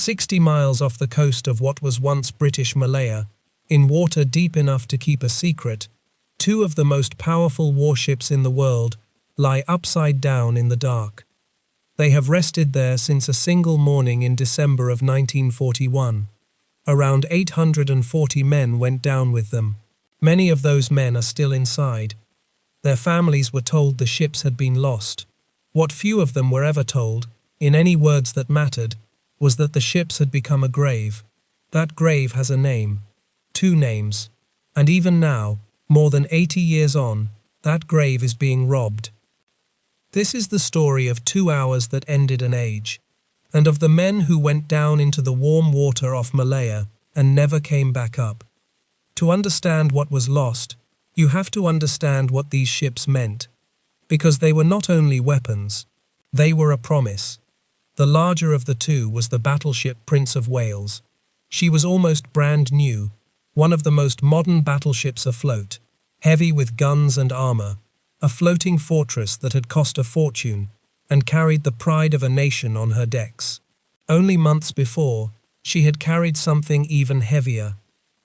60 miles off the coast of what was once British Malaya, in water deep enough to keep a secret, two of the most powerful warships in the world lie upside down in the dark. They have rested there since a single morning in December of 1941. Around 840 men went down with them. Many of those men are still inside. Their families were told the ships had been lost. What few of them were ever told, in any words that mattered, was that the ships had become a grave. That grave has a name. 2 names. And even now, more than 80 years on, that grave is being robbed. This is the story of 2 hours that ended an age, and of the men who went down into the warm water off Malaya and never came back up. To understand what was lost, you have to understand what these ships meant, because they were not only weapons, they were a promise. The larger of the two was the battleship Prince of Wales. She was almost brand new, one of the most modern battleships afloat, heavy with guns and armor, a floating fortress that had cost a fortune and carried the pride of a nation on her decks. Only months before, she had carried something even heavier.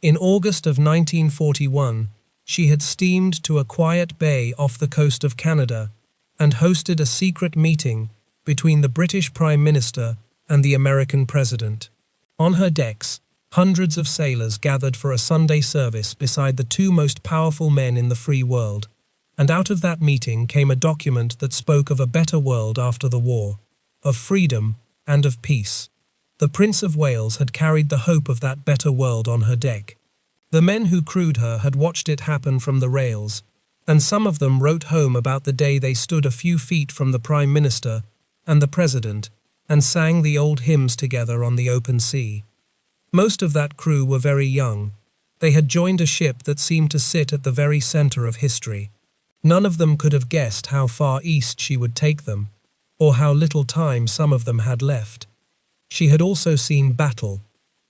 In August of 1941, she had steamed to a quiet bay off the coast of Canada and hosted a secret meeting between the British Prime Minister and the American President. On her decks, hundreds of sailors gathered for a Sunday service beside the two most powerful men in the free world, and out of that meeting came a document that spoke of a better world after the war, of freedom and of peace. The Prince of Wales had carried the hope of that better world on her deck. The men who crewed her had watched it happen from the rails, and some of them wrote home about the day they stood a few feet from the Prime Minister and the President and sang the old hymns together on the open sea. Most of that crew were very young. They had joined a ship that seemed to sit at the very center of history. None of them could have guessed how far east she would take them, or how little time some of them had left. She had also seen battle.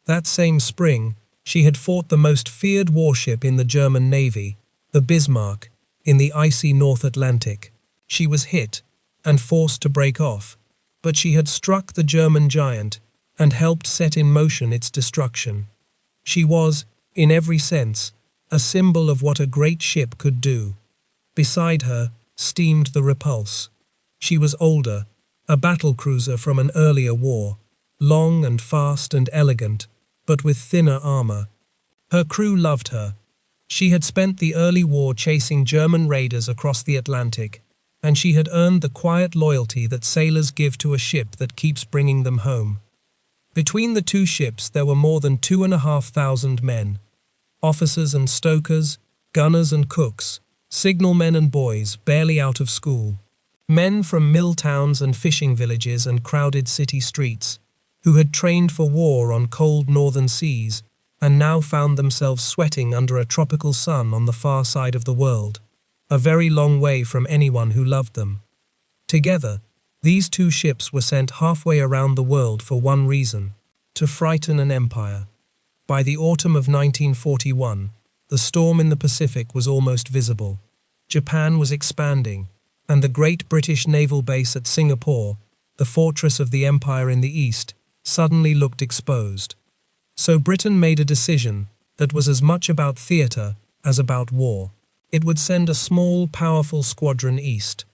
That same spring, she had fought the most feared warship in the German Navy, the Bismarck, in the icy North Atlantic. She was hit and forced to break off, but she had struck the German giant and helped set in motion its destruction. She was, in every sense, a symbol of what a great ship could do. Beside her steamed the Repulse. She was older, a battlecruiser from an earlier war, long and fast and elegant, but with thinner armor. Her crew loved her. She had spent the early war chasing German raiders across the Atlantic, and she had earned the quiet loyalty that sailors give to a ship that keeps bringing them home. Between the two ships there were more than 2,500 men, officers and stokers, gunners and cooks, signalmen and boys barely out of school, men from mill towns and fishing villages and crowded city streets, who had trained for war on cold northern seas and now found themselves sweating under a tropical sun on the far side of the world, a very long way from anyone who loved them. Together, these two ships were sent halfway around the world for one reason: to frighten an empire. By the autumn of 1941, the storm in the Pacific was almost visible. Japan was expanding, and the great British naval base at Singapore, the fortress of the empire in the east, suddenly looked exposed. So Britain made a decision that was as much about theatre as about war. It would send a small, powerful squadron east,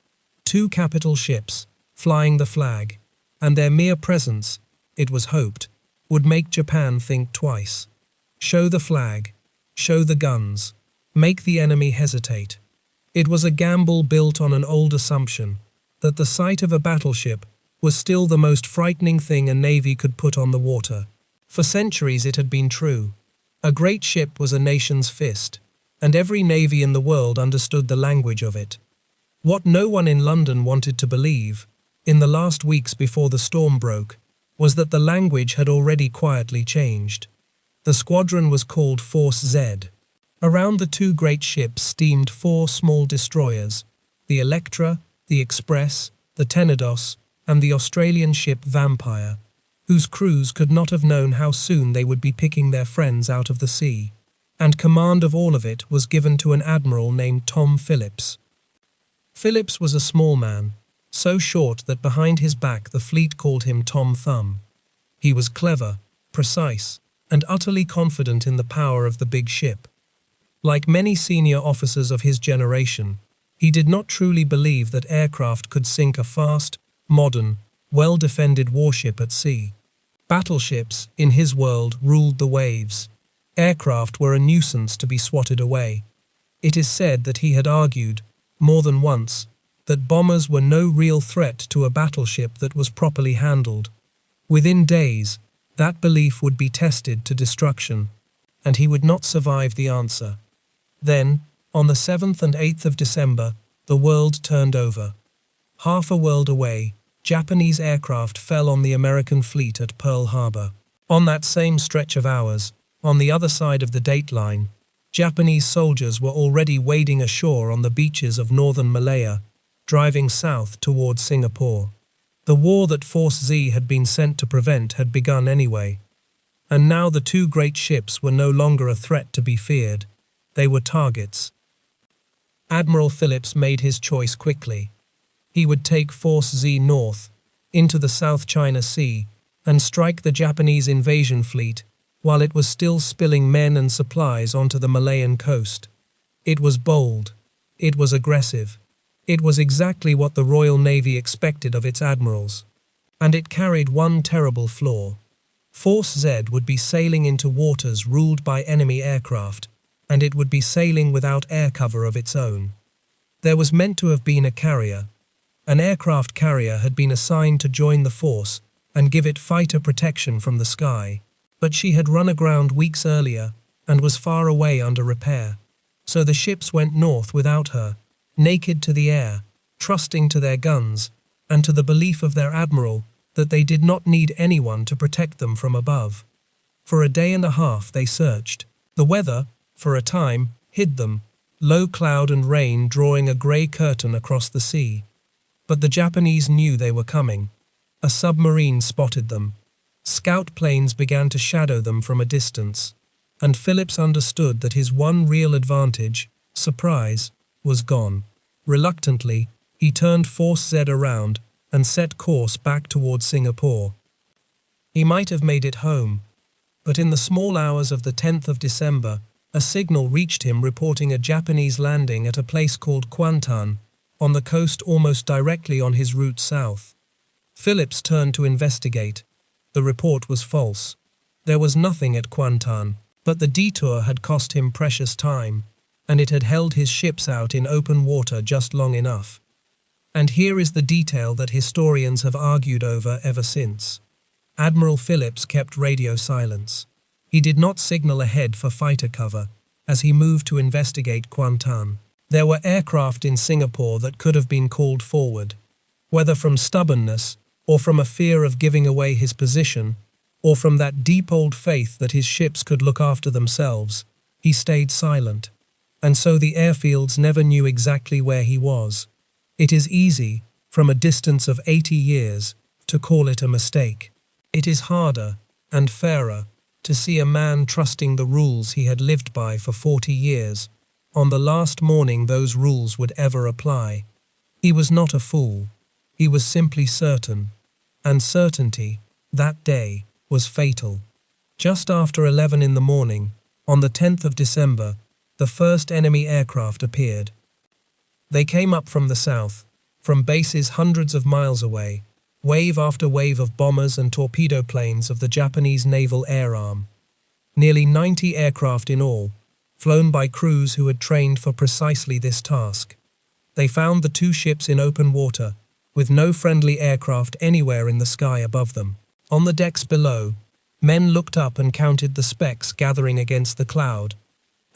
2 capital ships, flying the flag, and their mere presence, it was hoped, would make Japan think twice. Show the flag, show the guns, make the enemy hesitate. It was a gamble built on an old assumption that the sight of a battleship was still the most frightening thing a navy could put on the water. For centuries it had been true. A great ship was a nation's fist, and every navy in the world understood the language of it. What no one in London wanted to believe, in the last weeks before the storm broke, was that the language had already quietly changed. The squadron was called Force Z. Around the two great ships steamed 4 small destroyers, the Electra, the Express, the Tenedos, and the Australian ship Vampire, whose crews could not have known how soon they would be picking their friends out of the sea. And command of all of it was given to an admiral named Tom Phillips. Phillips was a small man, so short that behind his back the fleet called him Tom Thumb. He was clever, precise, and utterly confident in the power of the big ship. Like many senior officers of his generation, he did not truly believe that aircraft could sink a fast, modern, well-defended warship at sea. Battleships, in his world, ruled the waves. Aircraft were a nuisance to be swatted away. It is said that he had argued, more than once, that bombers were no real threat to a battleship that was properly handled. Within days, that belief would be tested to destruction, and he would not survive the answer. Then, on the 7th and 8th of December, the world turned over. Half a world away, Japanese aircraft fell on the American fleet at Pearl Harbor. On that same stretch of hours, on the other side of the dateline, Japanese soldiers were already wading ashore on the beaches of northern Malaya, driving south towards Singapore. The war that Force Z had been sent to prevent had begun anyway. And now the two great ships were no longer a threat to be feared. They were targets. Admiral Phillips made his choice quickly. He would take Force Z north, into the South China Sea, and strike the Japanese invasion fleet while it was still spilling men and supplies onto the Malayan coast. It was bold. It was aggressive. It was exactly what the Royal Navy expected of its admirals. And it carried one terrible flaw. Force Z would be sailing into waters ruled by enemy aircraft, and it would be sailing without air cover of its own. There was meant to have been a carrier. An aircraft carrier had been assigned to join the force and give it fighter protection from the sky. But she had run aground weeks earlier and was far away under repair. So the ships went north without her, naked to the air, trusting to their guns and to the belief of their admiral that they did not need anyone to protect them from above. For a day and a half they searched. The weather, for a time, hid them, low cloud and rain drawing a grey curtain across the sea. But the Japanese knew they were coming. A submarine spotted them. Scout planes began to shadow them from a distance, and Phillips understood that his one real advantage, surprise, was gone. Reluctantly, he turned Force Z around and set course back towards Singapore. He might have made it home, but in the small hours of the 10th of December, a signal reached him reporting a Japanese landing at a place called Kuantan, on the coast almost directly on his route south. Phillips turned to investigate. The report was false. There was nothing at Kuantan, but the detour had cost him precious time, and it had held his ships out in open water just long enough. And here is the detail that historians have argued over ever since. Admiral Phillips kept radio silence. He did not signal ahead for fighter cover as he moved to investigate Kuantan. There were aircraft in Singapore that could have been called forward, whether from stubbornness or from a fear of giving away his position, or from that deep old faith that his ships could look after themselves. He stayed silent, and so the airfields never knew exactly where he was. It is easy, from a distance of 80 years, to call it a mistake. It is harder, and fairer, to see a man trusting the rules he had lived by for 40 years, on the last morning those rules would ever apply. He was not a fool. He was simply certain. And certainty, that day, was fatal. Just after 11 in the morning, on the 10th of December, the first enemy aircraft appeared. They came up from the south, from bases hundreds of miles away, wave after wave of bombers and torpedo planes of the Japanese Naval Air Arm. Nearly 90 aircraft in all, flown by crews who had trained for precisely this task. They found the two ships in open water, with no friendly aircraft anywhere in the sky above them. On the decks below, men looked up and counted the specks gathering against the cloud,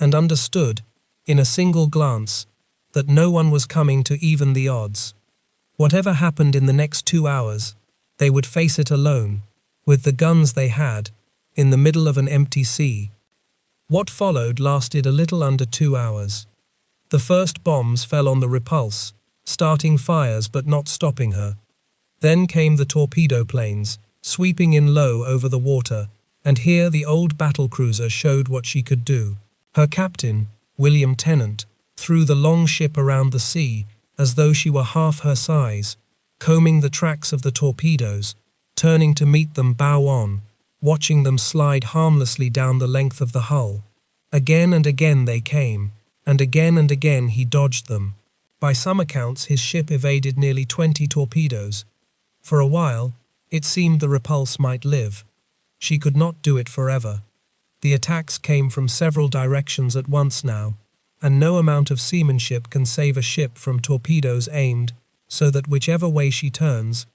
and understood, in a single glance, that no one was coming to even the odds. Whatever happened in the next 2 hours, they would face it alone, with the guns they had, in the middle of an empty sea. What followed lasted a little under 2 hours. The first bombs fell on the Repulse, starting fires but not stopping her. Then came the torpedo planes, sweeping in low over the water, and here the old battlecruiser showed what she could do. Her captain, William Tennant, threw the long ship around the sea as though she were half her size, combing the tracks of the torpedoes, turning to meet them bow on, watching them slide harmlessly down the length of the hull. Again and again they came, and again he dodged them. By some accounts, his ship evaded nearly 20 torpedoes. For a while, it seemed the Repulse might live. She could not do it forever. The attacks came from several directions at once now, and no amount of seamanship can save a ship from torpedoes aimed so that whichever way she turns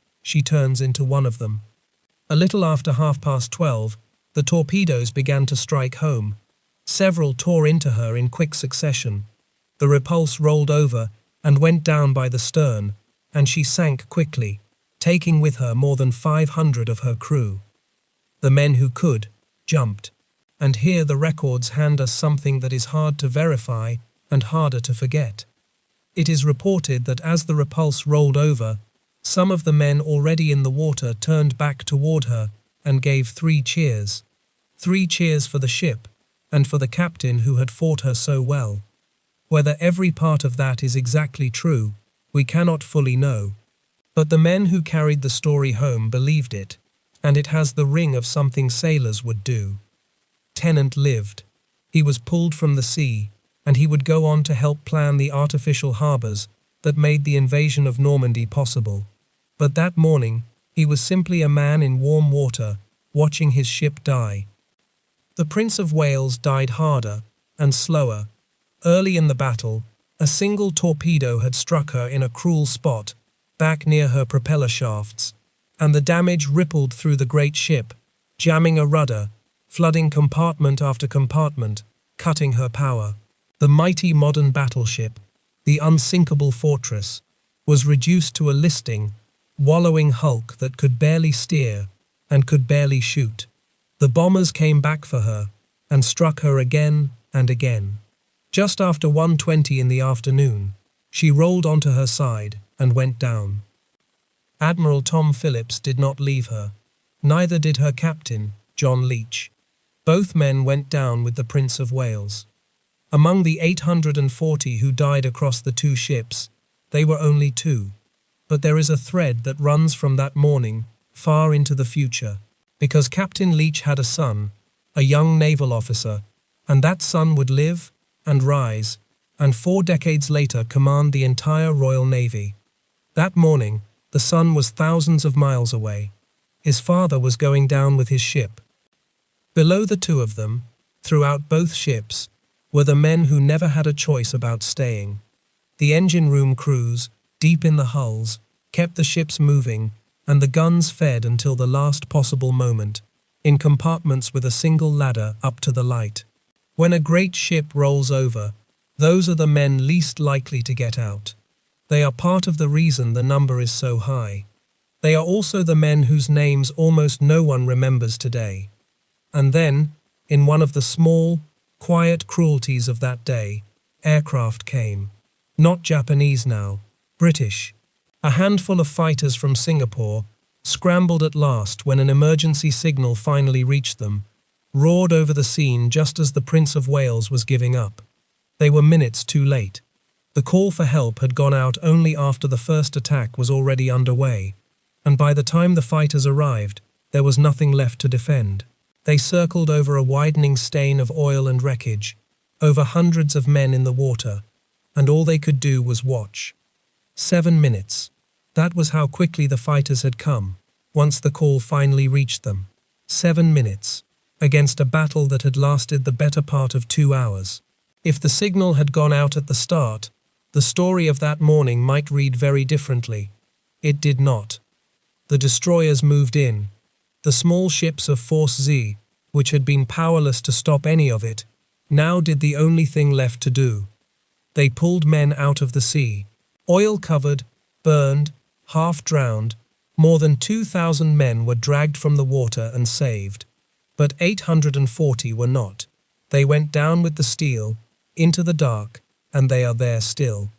into one of them. A little after 12:30, the torpedoes began to strike home. Several tore into her in quick succession. The Repulse rolled over and went down by the stern, and she sank quickly, taking with her more than 500 of her crew. The men who could, jumped. And here the records hand us something that is hard to verify and harder to forget. It is reported that as the Repulse rolled over, some of the men already in the water turned back toward her and gave 3 cheers. 3 cheers for the ship, and for the captain who had fought her so well. Whether every part of that is exactly true, we cannot fully know. But the men who carried the story home believed it, and it has the ring of something sailors would do. Tennant lived. He was pulled from the sea, and he would go on to help plan the artificial harbours that made the invasion of Normandy possible. But that morning, he was simply a man in warm water, watching his ship die. The Prince of Wales died harder and slower. Early in the battle, a single torpedo had struck her in a cruel spot, back near her propeller shafts, and the damage rippled through the great ship, jamming a rudder, flooding compartment after compartment, cutting her power. The mighty modern battleship, the unsinkable fortress, was reduced to a listing, wallowing hulk that could barely steer and could barely shoot. The bombers came back for her and struck her again and again. Just after 1:20 in the afternoon, she rolled onto her side and went down. Admiral Tom Phillips did not leave her. Neither did her captain, John Leach. Both men went down with the Prince of Wales. Among the 840 who died across the 2 ships, they were only 2. But there is a thread that runs from that morning far into the future, because Captain Leach had a son, a young naval officer, and that son would live and rise, and 4 decades later command the entire Royal Navy. That morning, the son was thousands of miles away. His father was going down with his ship. Below the 2 of them, throughout both ships, were the men who never had a choice about staying. The engine room crews, deep in the hulls, kept the ships moving, and the guns fed until the last possible moment, in compartments with a single ladder up to the light. When a great ship rolls over, those are the men least likely to get out. They are part of the reason the number is so high. They are also the men whose names almost no one remembers today. And then, in one of the small, quiet cruelties of that day, aircraft came. Not Japanese now, British. A handful of fighters from Singapore scrambled at last when an emergency signal finally reached them, roared over the scene just as the Prince of Wales was giving up. They were minutes too late. The call for help had gone out only after the first attack was already underway, and by the time the fighters arrived, there was nothing left to defend. They circled over a widening stain of oil and wreckage, over hundreds of men in the water, and all they could do was watch. 7 minutes. That was how quickly the fighters had come, once the call finally reached them. 7 minutes, against a battle that had lasted the better part of 2 hours. If the signal had gone out at the start, the story of that morning might read very differently. It did not. The destroyers moved in. The small ships of Force Z, which had been powerless to stop any of it, now did the only thing left to do. They pulled men out of the sea. Oil-covered, burned, half-drowned, more than 2,000 men were dragged from the water and saved. But 840 were not. They went down with the steel, into the dark, and they are there still.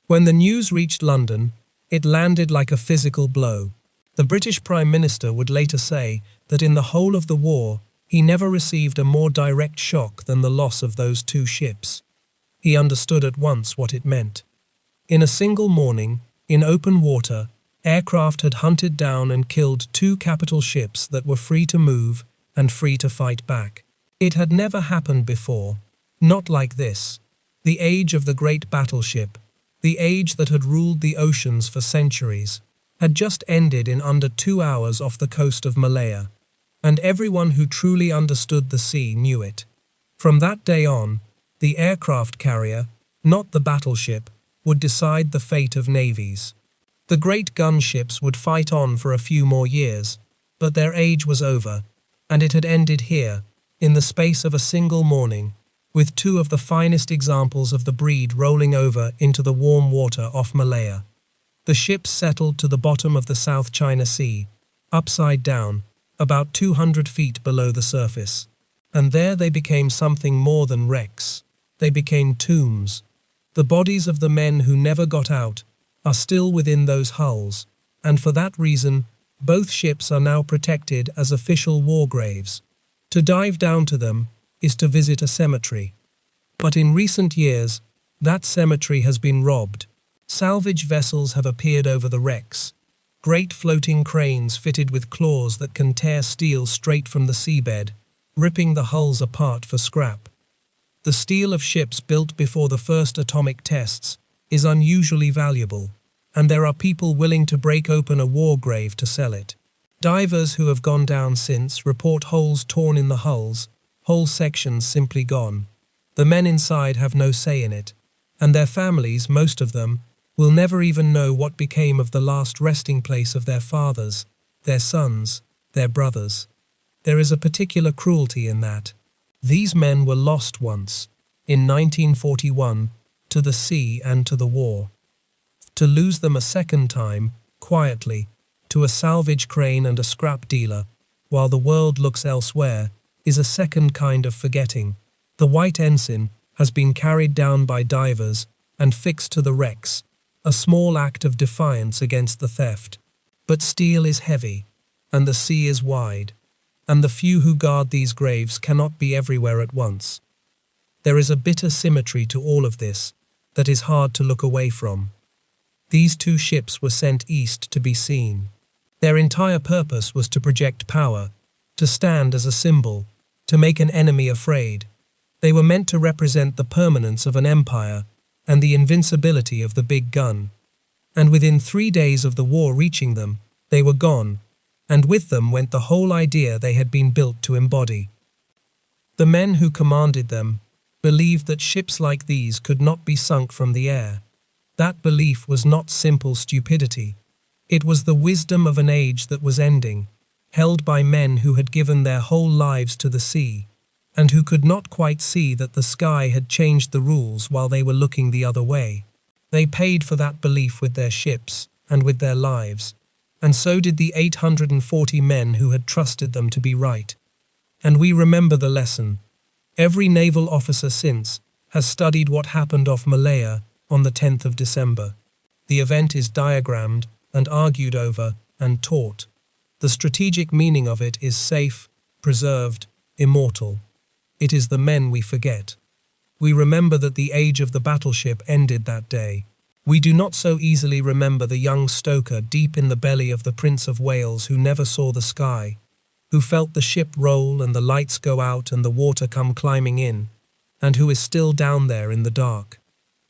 When the news reached London, it landed like a physical blow. The British Prime Minister would later say that in the whole of the war, he never received a more direct shock than the loss of those 2 ships. He understood at once what it meant. In a single morning, in open water, Aircraft had hunted down and killed 2 capital ships that were free to move and free to fight back. It had never happened before. Not like this. The age of the great battleship, the age that had ruled the oceans for centuries, had just ended in under 2 hours off the coast of Malaya. And everyone who truly understood the sea knew it. From that day on, the aircraft carrier, not the battleship, would decide the fate of navies. The great gunships would fight on for a few more years, but their age was over, and it had ended here, in the space of a single morning, with 2 of the finest examples of the breed rolling over into the warm water off Malaya. The ships settled to the bottom of the South China Sea, upside down, about 200 feet below the surface. And there they became something more than wrecks. They became tombs. The bodies of the men who never got out are still within those hulls, and for that reason, both ships are now protected as official war graves. To dive down to them is to visit a cemetery. But in recent years, that cemetery has been robbed. Salvage vessels have appeared over the wrecks. Great floating cranes fitted with claws that can tear steel straight from the seabed, ripping the hulls apart for scrap. The steel of ships built before the first atomic tests is unusually valuable, and there are people willing to break open a war grave to sell it. Divers who have gone down since report holes torn in the hulls, whole sections simply gone. The men inside have no say in it, and their families, most of them, will never even know what became of the last resting place of their fathers, their sons, their brothers. There is a particular cruelty in that. These men were lost once, in 1941, to the sea and to the war. To lose them a second time, quietly, to a salvage crane and a scrap dealer, while the world looks elsewhere, is a second kind of forgetting. The white ensign has been carried down by divers and fixed to the wrecks, a small act of defiance against the theft. But steel is heavy, and the sea is wide, and the few who guard these graves cannot be everywhere at once. There is a bitter symmetry to all of this that is hard to look away from. These 2 ships were sent east to be seen. Their entire purpose was to project power, to stand as a symbol, to make an enemy afraid. They were meant to represent the permanence of an empire and the invincibility of the big gun. And within 3 days of the war reaching them, they were gone, and with them went the whole idea they had been built to embody. The men who commanded them believed that ships like these could not be sunk from the air. That belief was not simple stupidity. It was the wisdom of an age that was ending, held by men who had given their whole lives to the sea, and who could not quite see that the sky had changed the rules while they were looking the other way. They paid for that belief with their ships and with their lives, and so did the 840 men who had trusted them to be right. And we remember the lesson. Every naval officer since has studied what happened off Malaya on the 10th of December. The event is diagrammed and argued over and taught. The strategic meaning of it is safe, preserved, immortal. It is the men we forget. We remember that the age of the battleship ended that day. We do not so easily remember the young stoker deep in the belly of the Prince of Wales who never saw the sky, who felt the ship roll and the lights go out and the water come climbing in, and who is still down there in the dark.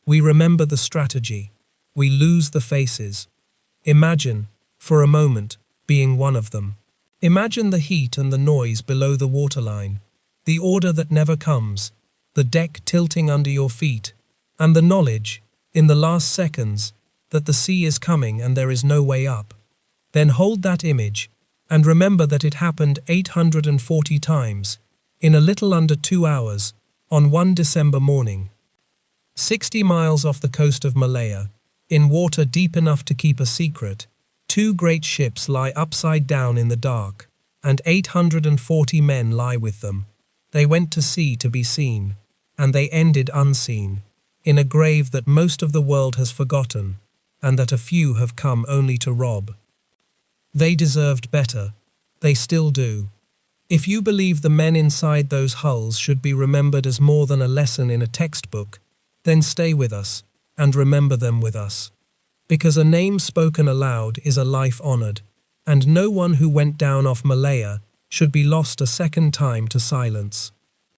We remember the strategy. We lose the faces. Imagine, for a moment, being one of them. Imagine the heat and the noise below the waterline, the order that never comes, the deck tilting under your feet, and the knowledge, in the last seconds, that the sea is coming and there is no way up. Then hold that image, and remember that it happened 840 times, in a little under 2 hours, on one December morning. 60 miles off the coast of Malaya, in water deep enough to keep a secret, 2 great ships lie upside down in the dark, and 840 men lie with them. They went to sea to be seen, and they ended unseen, in a grave that most of the world has forgotten, and that a few have come only to rob. They deserved better. They still do. If you believe the men inside those hulls should be remembered as more than a lesson in a textbook, then stay with us, and remember them with us. because a name spoken aloud is a life honored, and no one who went down off Malaya should be lost a second time to silence.